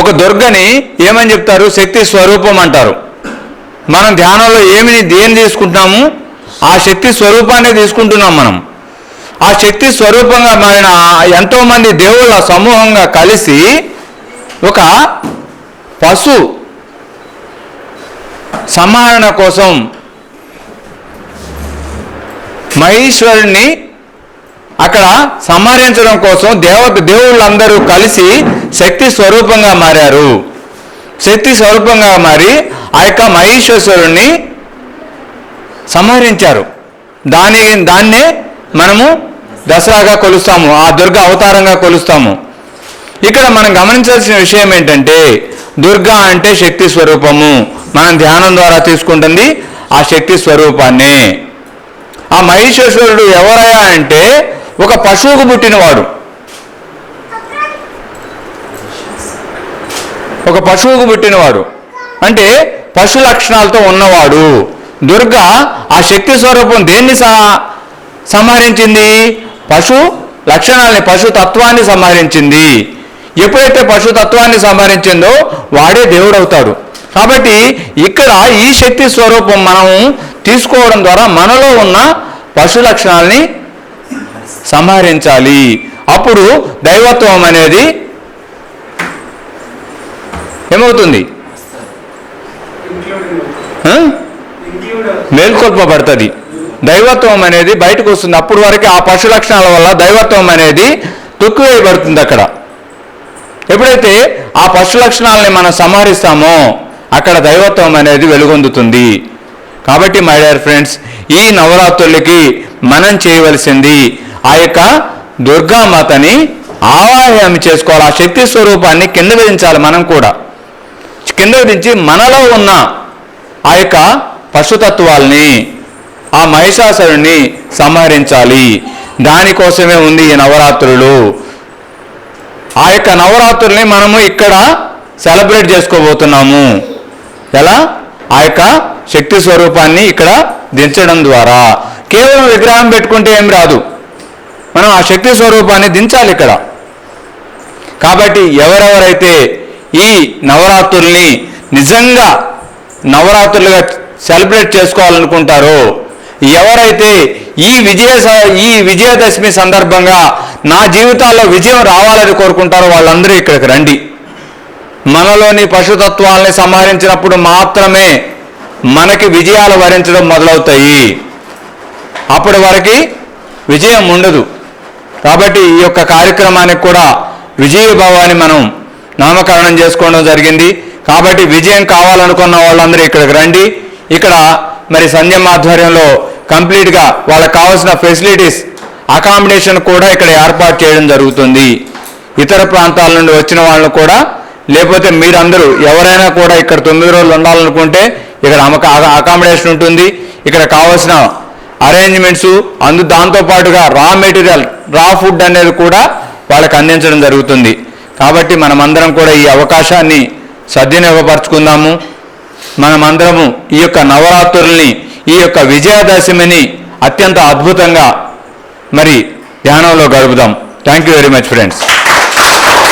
ఒక దుర్గని ఏమని చెప్తారు? శక్తి స్వరూపం అంటారు. మనం ధ్యానంలో దేన్ని తీసుకుంటున్నాము? ఆ శక్తి స్వరూపాన్ని తీసుకుంటున్నాం మనం. ఆ శక్తి స్వరూపంగా మారిన ఎంతోమంది దేవుళ్ళ సమూహంగా కలిసి ఒక పశు సంహరణ కోసం మహేశ్వరుణ్ణి అక్కడ సంహరించడం కోసం దేవుళ్ళందరూ కలిసి శక్తి స్వరూపంగా మారారు. శక్తి స్వరూపంగా మారి ఆ యొక్క మహేశ్వరుణ్ణి సంహరించారు. దాన్నే మనము దసరాగా కొలుస్తాము, ఆ దుర్గ అవతారంగా కొలుస్తాము. ఇక్కడ మనం గమనించాల్సిన విషయం ఏంటంటే, దుర్గా అంటే శక్తి స్వరూపము. మనం ధ్యానం ద్వారా తీసుకుంటుంది ఆ శక్తి స్వరూపాన్ని. ఆ మహేశ్వరుడు ఎవరయ్యా అంటే ఒక పశువుకు పుట్టినవాడు. ఒక పశువుకు పుట్టినవాడు అంటే పశు లక్షణాలతో ఉన్నవాడు. దుర్గా ఆ శక్తి స్వరూపం దేన్ని సంహరించింది? పశు లక్షణాలని, పశుతత్వాన్ని సంహరించింది. ఎప్పుడైతే పశుతత్వాన్ని సంహరించిందో వాడే దేవుడు అవుతాడు. కాబట్టి ఇక్కడ ఈ శక్తి స్వరూపం మనం తీసుకోవడం ద్వారా మనలో ఉన్న పశు లక్షణాలని సంహరించాలి. అప్పుడు దైవత్వం అనేది ఏమవుతుంది? మేల్కొల్పబడుతుంది. దైవత్వం అనేది బయటకు వస్తుంది. అప్పుడు వరకు ఆ పశు లక్షణాల వల్ల దైవత్వం అనేది తొక్కివేయబడుతుంది అక్కడ. ఎప్పుడైతే ఆ పశు లక్షణాలని మనం సంహరిస్తామో అక్కడ దైవత్వం అనేది వెలుగొందుతుంది. కాబట్టి మై డియర్ ఫ్రెండ్స్, ఈ నవరాత్రులకి మనం చేయవలసింది ఆ యొక్క దుర్గామాతని ఆవాహ్యం చేసుకోవాలి. ఆ శక్తి స్వరూపాన్ని కింద విధించాలి. మనం కూడా కింద విధించి మనలో ఉన్న ఆ యొక్క పశుతత్వాల్ని, ఆ మహిషాసురుణ్ణి సంహరించాలి. దానికోసమే ఉంది ఈ నవరాత్రులు. ఆ యొక్క నవరాత్రుల్ని మనము ఇక్కడ సెలబ్రేట్ చేసుకోబోతున్నాము. ఎలా? ఆ యొక్క శక్తి స్వరూపాన్ని ఇక్కడ దించడం ద్వారా. కేవలం విగ్రహం పెట్టుకుంటే ఏం రాదు, మనం ఆ శక్తి స్వరూపాన్ని దించాలి ఇక్కడ. కాబట్టి ఎవరెవరైతే ఈ నవరాత్రుల్ని నిజంగా నవరాత్రులుగా సెలబ్రేట్ చేసుకోవాలనుకుంటారో, ఎవరైతే ఈ విజయదశమి సందర్భంగా నా జీవితాల్లో విజయం రావాలని కోరుకుంటారో వాళ్ళందరూ ఇక్కడికి రండి. మనలోని పశుతత్వాలని సంహరించినప్పుడు మాత్రమే మనకి విజయాలు వరించడం మొదలవుతాయి. అప్పటి వరకు విజయం ఉండదు. కాబట్టి ఈ యొక్క కార్యక్రమానికి కూడా విజయభవాన్ని మనం నామకరణం చేసుకోవడం జరిగింది. కాబట్టి విజయం కావాలనుకున్న వాళ్ళందరూ ఇక్కడికి రండి. ఇక్కడ మరి సంధ్యమ ఆధ్వర్యంలో కంప్లీట్గా వాళ్ళకి కావాల్సిన ఫెసిలిటీస్, అకామిడేషన్ కూడా ఇక్కడ ఏర్పాటు చేయడం జరుగుతుంది. ఇతర ప్రాంతాల నుండి వచ్చిన వాళ్ళను కూడా, లేకపోతే మీరందరూ ఎవరైనా కూడా ఇక్కడ 9 రోజులు ఉండాలనుకుంటే ఇక్కడ అకామిడేషన్ ఉంటుంది. ఇక్కడ కావాల్సిన అరేంజ్మెంట్స్ దాంతోపాటుగా రా మెటీరియల్, రా ఫుడ్ అనేది కూడా వాళ్ళకి అందించడం జరుగుతుంది. కాబట్టి మనమందరం కూడా ఈ అవకాశాన్ని సద్వినియోగపరచుకుందాము. మనమందరము ఈ యొక్క నవరాత్రుల్ని, ఈ యొక్క విజయదశమిని అత్యంత అద్భుతంగా మరి ధ్యానంలో గడుపుదాం. Thank you very much friends.